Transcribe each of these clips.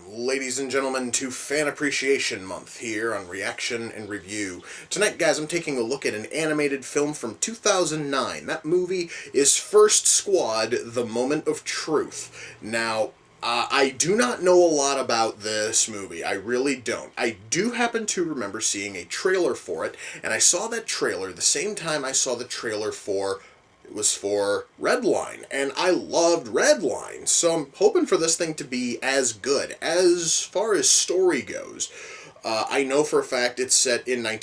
ladies and gentlemen, to Fan Appreciation Month here on Reaction and Review. Tonight, guys, I'm taking a look at an animated film from 2009. That movie is First Squad, The Moment of Truth. Now, I do not know a lot about this movie. I really don't. I do happen to remember seeing a trailer for it, and I saw that trailer the same time I saw the trailer for Redline, and I loved Redline, so I'm hoping for this thing to be as good. As far as story goes, I know for a fact it's set in I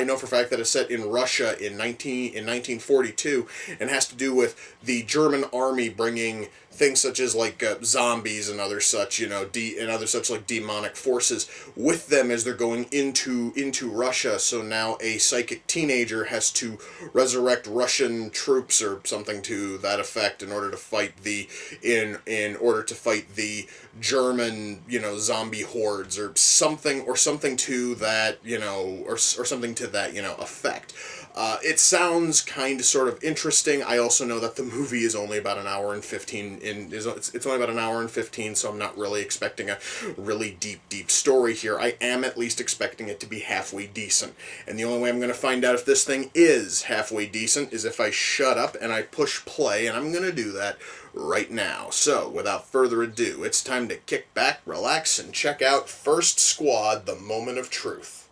know for a fact that it's set in Russia in 1942, and has to do with the German army bringing things such as like zombies and other such, like demonic forces with them as they're going into Russia. So now a psychic teenager has to resurrect Russian troops or something to that effect in order to fight the German, zombie hordes or something to that, or something to that, effect. It sounds kind of sort of interesting. I also know that the movie is only about an hour and 15. It's only about an hour and 15, so I'm not really expecting a really deep story here. I am at least expecting it to be halfway decent. And the only way I'm going to find out if this thing is halfway decent is if I shut up and I push play, and I'm going to do that right now. So, without further ado, it's time to kick back, relax, and check out First Squad, The Moment of Truth.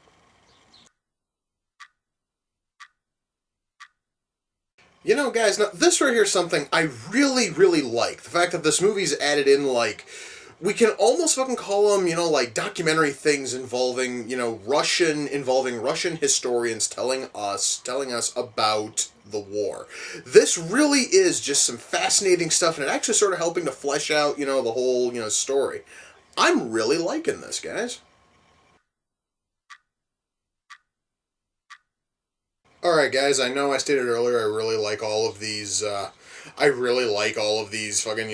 Guys, now this right here is something I really like. The fact that this movie's added in, we can almost fucking call them, documentary things involving Russian historians telling us about the war. This really is just some fascinating stuff, and it actually sort of helping to flesh out, the whole, story. I'm really liking this, guys. Alright guys, I know I stated earlier I really like all of these, fucking,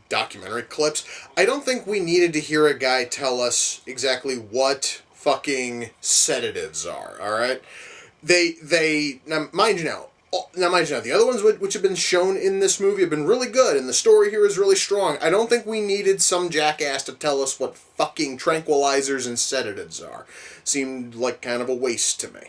documentary clips. I don't think we needed to hear a guy tell us exactly what fucking sedatives are, alright? Now mind you now, the other ones which have been shown in this movie have been really good, and the story here is really strong. I don't think we needed some jackass to tell us what fucking tranquilizers and sedatives are. Seemed like kind of a waste to me.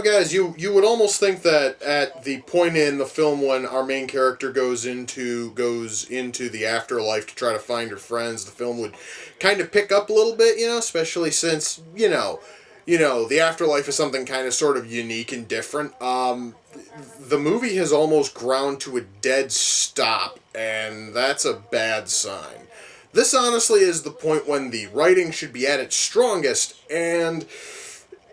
Guys, you would almost think that at the point in the film when our main character goes into the afterlife to try to find her friends, the film would kind of pick up a little bit, especially since, the afterlife is something kind of sort of unique and different. The movie has almost ground to a dead stop, and that's a bad sign. This honestly is the point when the writing should be at its strongest, and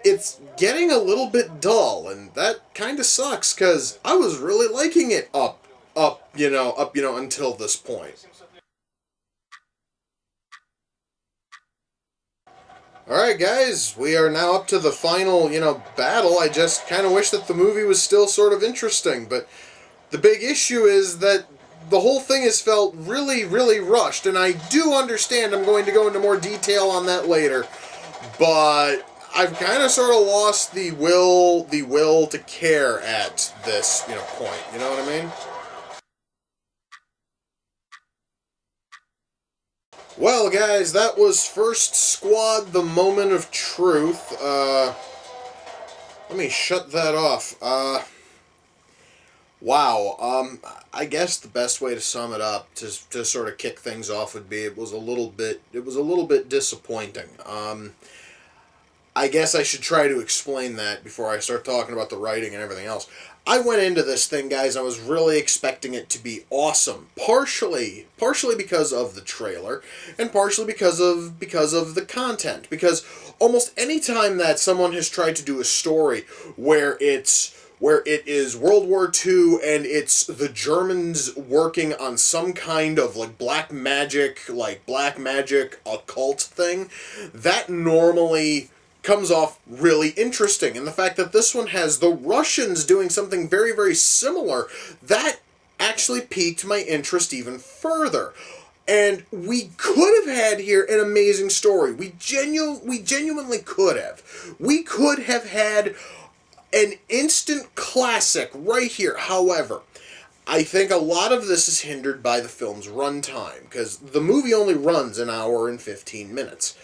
it's getting a little bit dull, and that kind of sucks, because I was really liking it up until this point. Alright guys, we are now up to the final, battle. I just kind of wish that the movie was still sort of interesting, but the big issue is that the whole thing has felt really rushed, and I do understand I'm going to go into more detail on that later, but I've kind of sort of lost the will to care at this, point. You know what I mean? Well, guys, that was First Squad, The Moment of Truth. Let me shut that off. Wow. I guess the best way to sum it up, to sort of kick things off, would be it was a little bit disappointing. I guess I should try to explain that before I start talking about the writing and everything else. I went into this thing, guys, I was really expecting it to be awesome. Partially because of the trailer, and partially because of the content. Because almost any time that someone has tried to do a story where it is World War II and it's the Germans working on some kind of black magic occult thing, that normally comes off really interesting. And the fact that this one has the Russians doing something very similar, that actually piqued my interest even further. And we could have had here an amazing story. We genuinely could have. We could have had an instant classic right here. However, I think a lot of this is hindered by the film's runtime, because the movie only runs an hour and 15 minutes.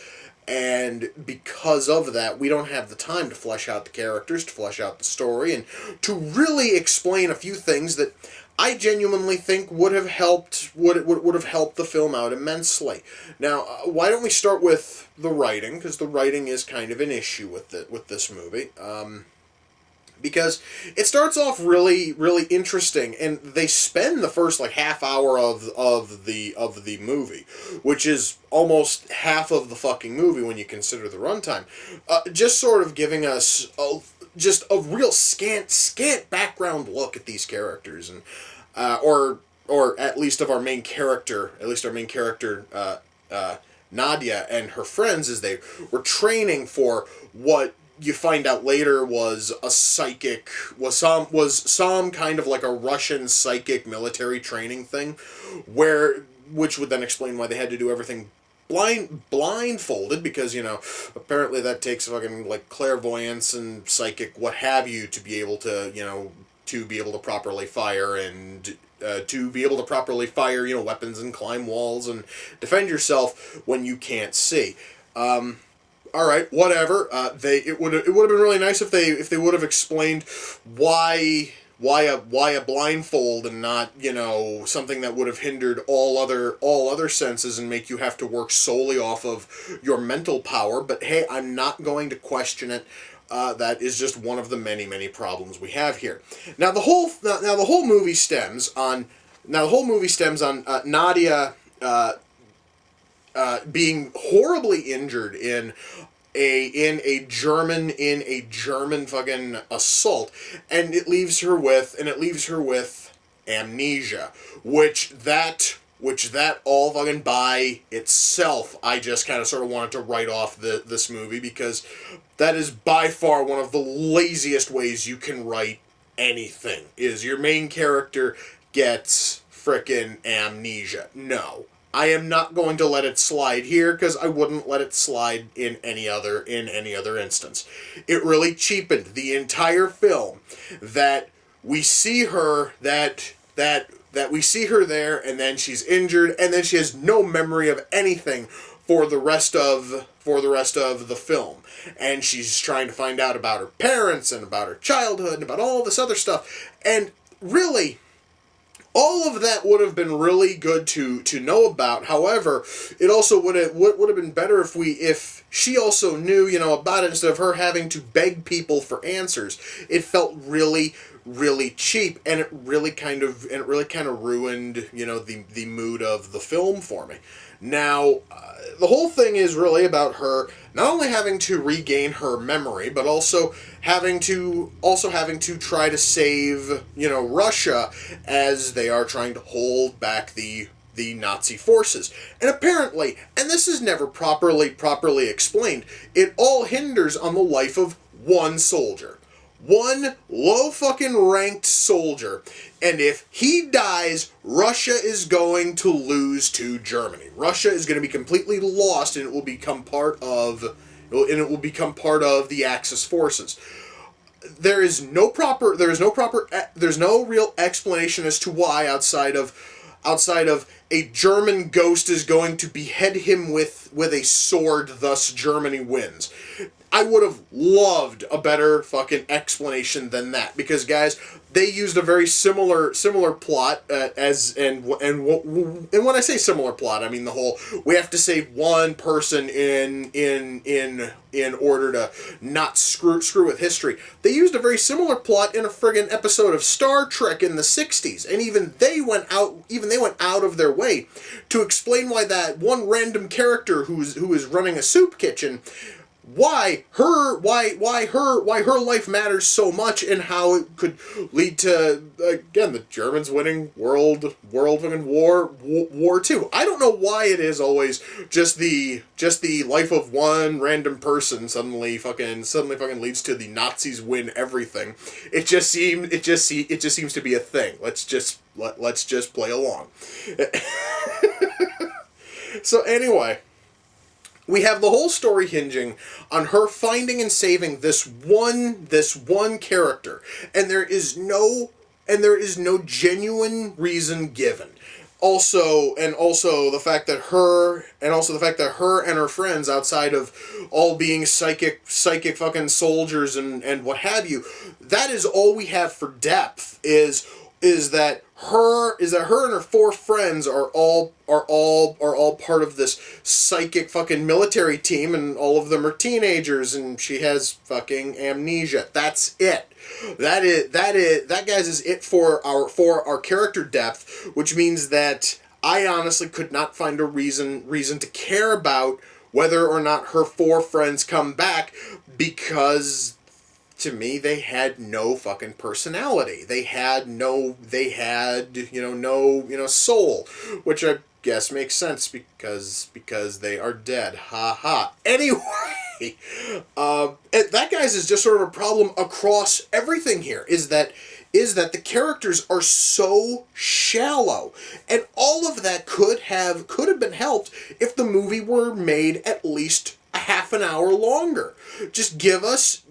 And because of that, we don't have the time to flesh out the characters, to flesh out the story, and to really explain a few things that I genuinely think would have helped the film out immensely. Now, why don't we start with the writing, because the writing is kind of an issue with this movie. Because it starts off really, really interesting, and they spend the first like half hour of the movie, which is almost half of the fucking movie when you consider the runtime, just sort of giving us just a real scant background look at these characters, and or at least of our main character, Nadia and her friends, as they were training for what you find out later was some kind of like a Russian psychic military training thing, which would then explain why they had to do everything blindfolded, because, you know, apparently that takes fucking like clairvoyance and psychic what have you to be able to, you know, properly fire and weapons and climb walls and defend yourself when you can't see. All right, whatever. It would have been really nice if they would have explained why a blindfold and not, you know, something that would have hindered all other senses and make you have to work solely off of your mental power. But hey, I'm not going to question it. That is just one of the many problems we have here. Now the whole movie stems on Nadia being horribly injured in a German fucking assault, and it leaves her with amnesia, which that all fucking by itself, I just kind of sort of wanted to write off this movie, because that is by far one of the laziest ways you can write anything, is your main character gets frickin' amnesia. No. I am not going to let it slide here, because I wouldn't let it slide in any other instance. It really cheapened the entire film that we see her we see her there, and then she's injured, and then she has no memory of anything for the rest of the film. And she's trying to find out about her parents and about her childhood and about all this other stuff. And really, all of that would have been really good to know about. However, it also would have been better if she also knew, you know, about it, instead of her having to beg people for answers. It felt really cheap, and it really kind of ruined, you know, the mood of the film for me. Now, the whole thing is really about her not only having to regain her memory, but also having to try to save, you know, Russia, as they are trying to hold back the Nazi forces. And apparently, and this is never properly explained, it all hinders on the life of one soldier. One low fucking ranked soldier. And if he dies, Russia is going to lose to Germany. Russia is going to be completely lost, and it will become part of the Axis forces. There's no real explanation as to why, outside of a German ghost is going to behead him with a sword, thus Germany wins. I would have loved a better fucking explanation than that, because, guys, they used a very similar plot and when I say similar plot, I mean the whole we have to save one person in order to not screw with history. They used a very similar plot in a friggin' episode of Star Trek in the 60s, and even they went out of their way to explain why that one random character who is running a soup kitchen, why her life matters so much, and how it could lead to, again, the Germans winning World fucking War II. I don't know why it is always just the life of one random person suddenly fucking leads to the Nazis win everything. It just seems to be a thing. Let's just play along. So anyway, we have the whole story hinging on her finding and saving this one character, and there is no there is no genuine reason given. Also the fact that her and her friends, outside of all being psychic fucking soldiers and what have you, that is all we have for depth, is that her and her four friends are all part of this psychic fucking military team, and all of them are teenagers, and she has fucking amnesia. That's it. That guys is it for our character depth, which means that I honestly could not find a reason to care about whether or not her four friends come back, because to me they had no fucking personality. They had no soul, which I guess makes sense because they are dead. Ha ha. Anyway, that guys is just sort of a problem across everything here, is that the characters are so shallow, and all of that could have been helped if the movie were made at least a half an hour longer. Just give us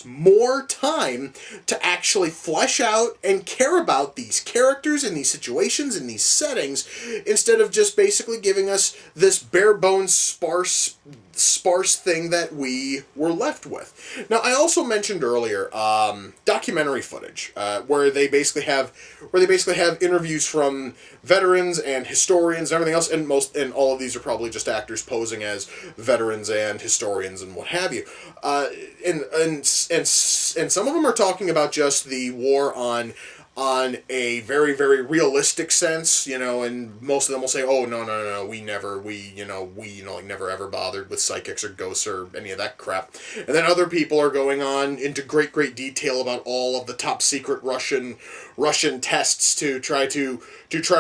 more time to actually flesh out and care about these characters and these situations and these settings, instead of just basically giving us this bare bones sparse thing that we were left with. Now, I also mentioned earlier documentary footage, where they basically have interviews from veterans and historians and everything else, and all of these are probably just actors posing as veterans and historians and what have you. And some of them are talking about just the war on a very, very realistic sense, and most of them will say, oh, no, we never ever bothered with psychics or ghosts or any of that crap. And then other people are going on into great, great detail about all of the top secret Russian tests to try to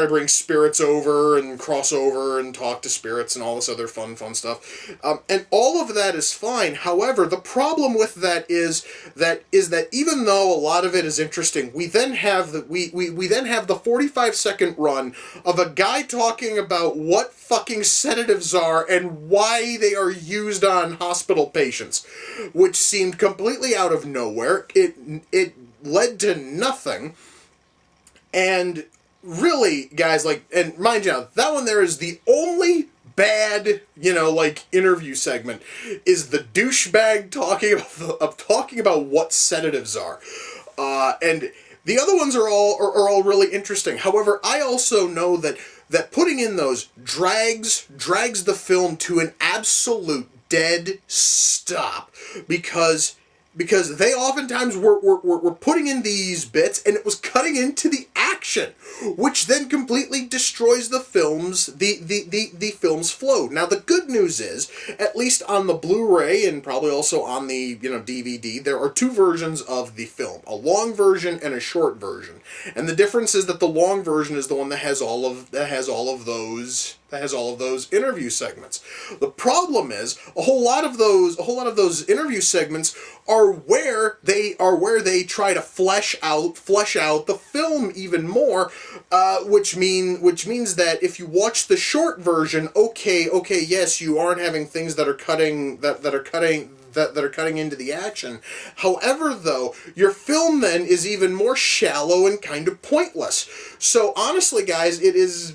bring spirits over and cross over and talk to spirits and all this other fun stuff. And all of that is fine. However, the problem with that is that even though a lot of it is interesting, we then have the 45-second run of a guy talking about what fucking sedatives are and why they are used on hospital patients, which seemed completely out of nowhere. It led to nothing. And really, guys, and mind you, that one there is the only bad, interview segment, is the douchebag talking about what sedatives are. And the other ones are all really interesting. However, I also know that putting in those drags the film to an absolute dead stop, because they oftentimes were putting in these bits and it was cutting into the action, which then completely destroys the film's flow. Now, the good news is, at least on the Blu-ray and probably also on the DVD, there are two versions of the film: a long version and a short version. And the difference is that the long version is the one that has all of those interview segments. The problem is a whole lot of those interview segments are where they try to flesh out the film even more, which means that if you watch the short version, okay, yes, you aren't having things that are cutting into the action. However, though, your film then is even more shallow and kind of pointless. So honestly, guys, it is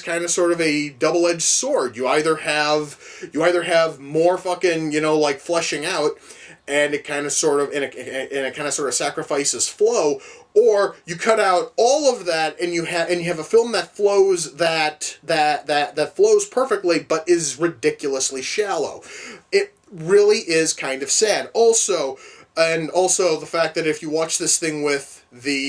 kind of sort of a double-edged sword. You either have more fucking, fleshing out, and it kind of sort of sacrifices flow, or you cut out all of that and you have a film that flows that flows perfectly but is ridiculously shallow. It really is kind of sad. Also the fact that if you watch this thing with the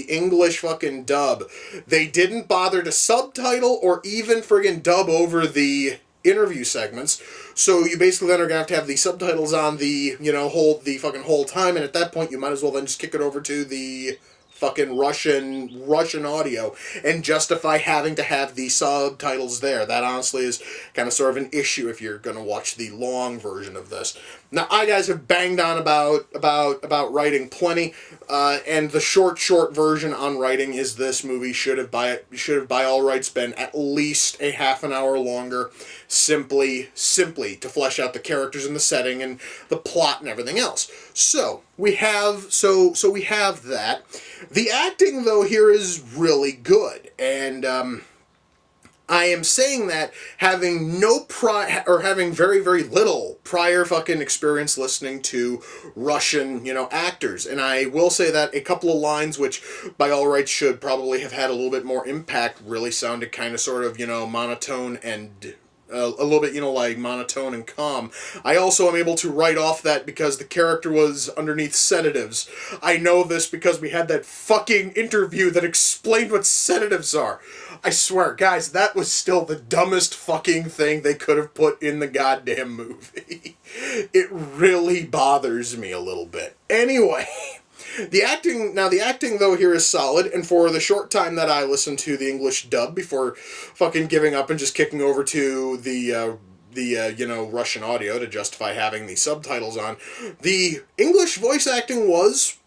English fucking dub, they didn't bother to subtitle or even friggin' dub over the interview segments. So you basically then are gonna have to have the subtitles on the whole time, and at that point you might as well then just kick it over to the fucking Russian audio and justify having to have the subtitles there. That honestly is kind of sort of an issue if you're going to watch the long version of this. Now, I guys have banged on about writing plenty, and the short version on writing is this movie should have by all rights been at least a half an hour longer, simply to flesh out the characters and the setting and the plot and everything else. So we have that. The acting though here is really good, and I am saying that having having very, very little prior fucking experience listening to Russian, actors. And I will say that a couple of lines, which by all rights should probably have had a little bit more impact, really sounded kind of sort of, monotone and a little bit, like monotone and calm. I also am able to write off that because the character was underneath sedatives. I know this because we had that fucking interview that explained what sedatives are. I swear, guys, that was still the dumbest fucking thing they could have put in the goddamn movie. It really bothers me a little bit. Anyway, the acting though here is solid, and for the short time that I listened to the English dub before fucking giving up and just kicking over to the Russian audio to justify having the subtitles on, the English voice acting was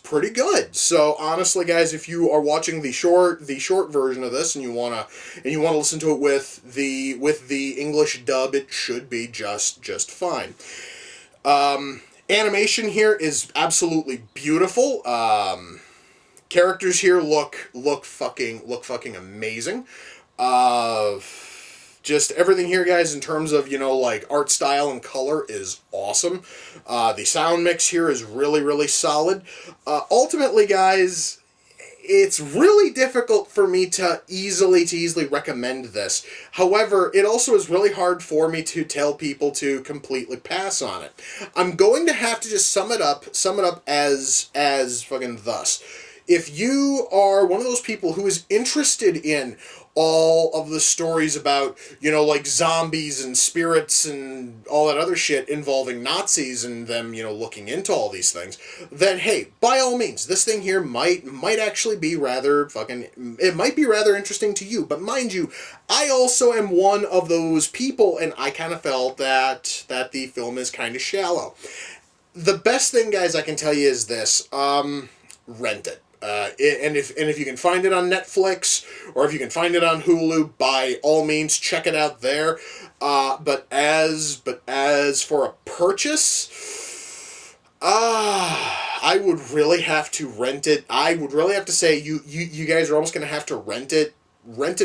pretty good. So honestly, guys, if you are watching the short version of this and you wanna listen to it with the English dub, it should be just fine. Animation here is absolutely beautiful. Characters here look fucking amazing. Just everything here, guys, in terms of, art style and color is awesome. The sound mix here is really, really solid. Ultimately, guys, it's really difficult for me to easily recommend this. However, it also is really hard for me to tell people to completely pass on it. I'm going to have to just sum it up as fucking thus. If you are one of those people who is interested in all of the stories about, like zombies and spirits and all that other shit involving Nazis and them, looking into all these things, then hey, by all means, this thing here might actually be rather interesting to you. But mind you, I also am one of those people, and I kind of felt that the film is kind of shallow. The best thing, guys, I can tell you is this: rent it. And if you can find it on Netflix or if you can find it on Hulu, by all means check it out there. But as for a purchase, I would really have to rent it. I would really have to say you guys are almost going to have to rent it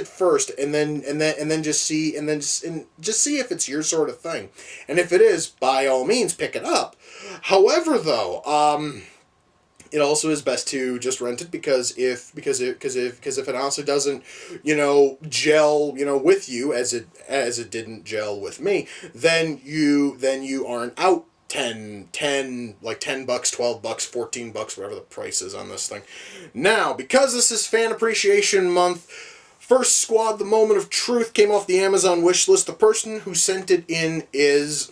first, and then just see if it's your sort of thing. And if it is, by all means pick it up. However, though, it also is best to just rent it because if it honestly doesn't, gel, with you as it didn't gel with me, then you aren't out $10, $12, $14, whatever the price is on this thing. Now, because this is Fan Appreciation Month, First Squad, The Moment of Truth came off the Amazon wish list. The person who sent it in is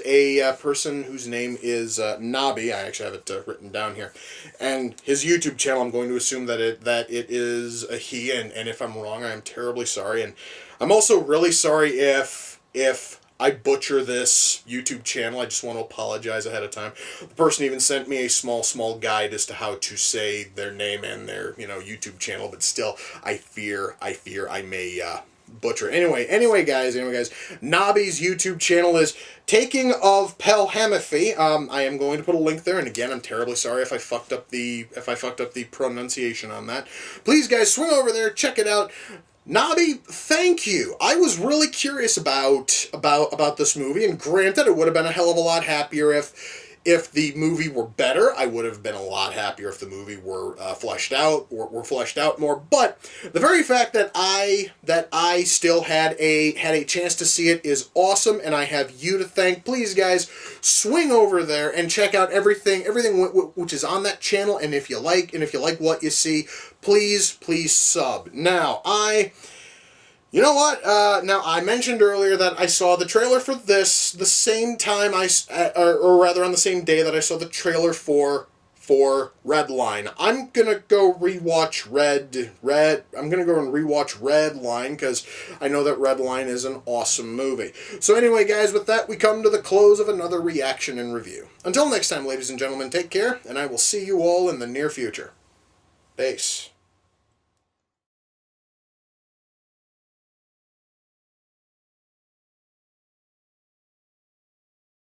a person whose name is Nobby. I actually have it written down here. And his YouTube channel, I'm going to assume that it is a he, and if I'm wrong, I am terribly sorry. And I'm also really sorry if I butcher this YouTube channel. I just want to apologize ahead of time. The person even sent me a small guide as to how to say their name and their, YouTube channel, but still, I fear I may butcher. Anyway, guys, Nobby's YouTube channel is Taking of Pelhamathi. I am going to put a link there, and again, I'm terribly sorry if I fucked up the pronunciation on that. Please, guys, swing over there, check it out. Nobby, thank you. I was really curious about this movie, and granted, it would have been a hell of a lot happier if the movie were better. I would have been a lot happier if the movie were fleshed out more. But the very fact that I still had a chance to see it is awesome, and I have you to thank. Please, guys, swing over there and check out everything which is on that channel. And if you like what you see, please sub. Now, you know what? Now, I mentioned earlier that I saw the trailer for this the same time on the same day that I saw the trailer for for Redline. I'm gonna go rewatch I'm gonna go and rewatch Redline because I know that Redline is an awesome movie. So anyway, guys, with that, we come to the close of another reaction and review. Until next time, ladies and gentlemen, take care, and I will see you all in the near future. Peace.